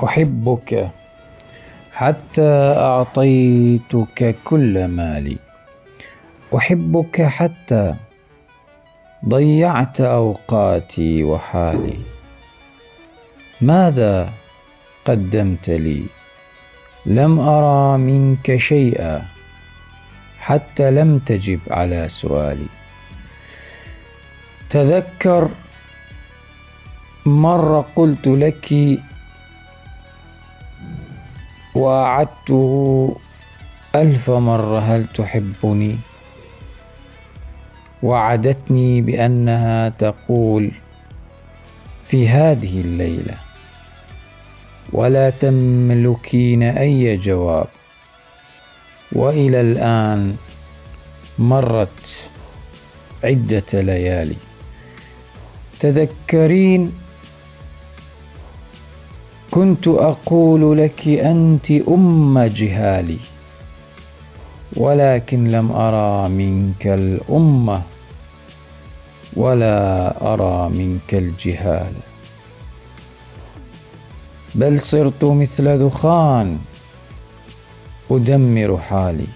أحبك حتى أعطيتك كل مالي، أحبك حتى ضيعت أوقاتي وحالي. ماذا قدمت لي؟ لم أرى منك شيئا، حتى لم تجب على سؤالي. تذكر مرة قلت لك وأعدته 1000 مرة: هل تحبني؟ وعدتني بأنها تقول في هذه الليلة، ولا تملكين أي جواب. وإلى الآن مرت عدة ليالي. تذكرين كنت أقول لك أنت جهالي، ولكن لم أرى منك الأمة ولا أرى منك الجهال، بل صرت مثل دخان أدمر حالي،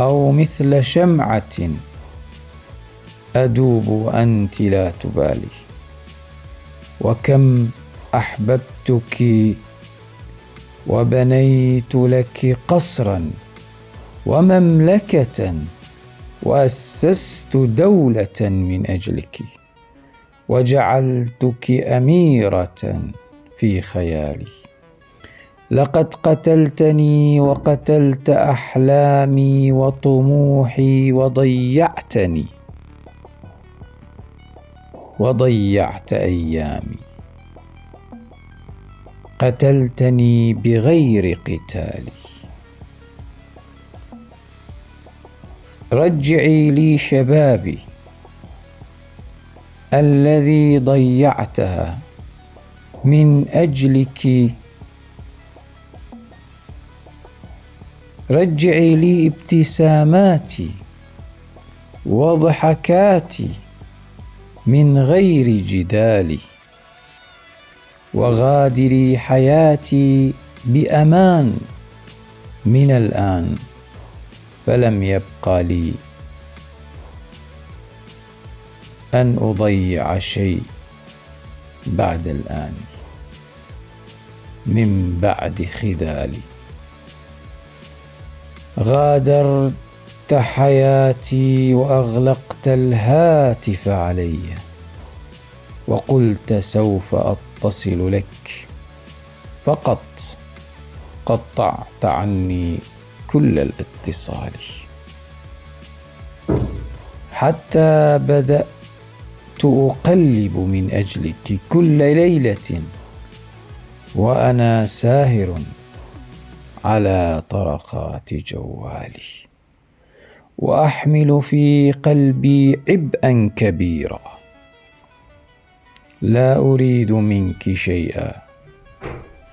أو مثل شمعة أدوب وأنت لا تبالي. وكم أحببتك وبنيت لك قصرا ومملكة، وأسست دولة من أجلك، وجعلتك أميرة في خيالي. لقد قتلتني وقتلت أحلامي وطموحي، وضيعت أيامي. قتلتني بغير قتالي. رجعي لي شبابي الذي ضيعتها من أجلك، رجعي لي ابتساماتي وضحكاتي من غير جدال، وغادري حياتي بأمان من الآن، فلم يبق لي أن أضيع شيء بعد الآن من بعد خذالي. غادرت حياتي وأغلقت الهاتف علي، وقلت سوف أتصل لك، فقط قطعت عني كل الاتصال. حتى بدأت أقلب من أجلك كل ليلة وأنا ساهر على طرقات جوالي، وأحمل في قلبي عبئا كبيرا. لا أريد منك شيئا،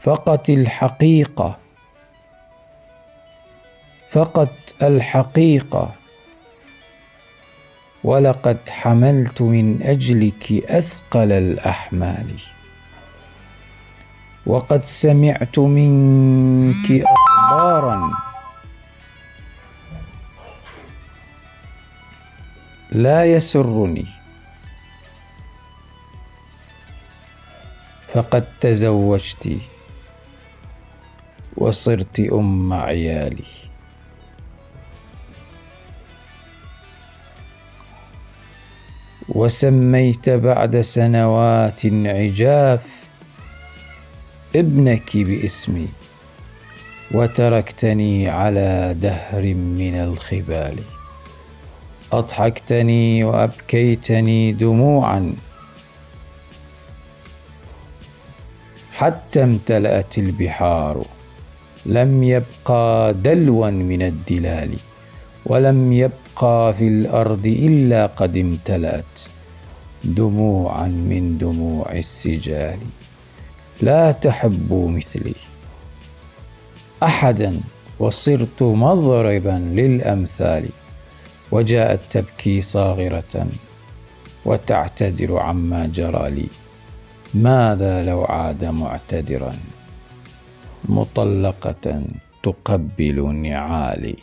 فقط الحقيقة. ولقد حملت من أجلك أثقل الأحمال، وقد سمعت منك أخبارا لا يسرني، فقد تزوجت وصرت أم عيالي. وسميت بعد سنوات عجاف ابنك باسمي، وتركتني على دهر من الخبال. أضحكتني وأبكيتني دموعا، حتى امتلأت البحار. لم يبقى دلوا من الدلال، ولم يبقى في الأرض إلا قد امتلأت دموعا من دموع السجال. لا تحبوا مثلي أحدا، وصرت مضربا للأمثال. وجاءت تبكي صاغرة وتعتذر عما جرى لي، ماذا لو عاد معتذرا مطلقة تقبل نعالي.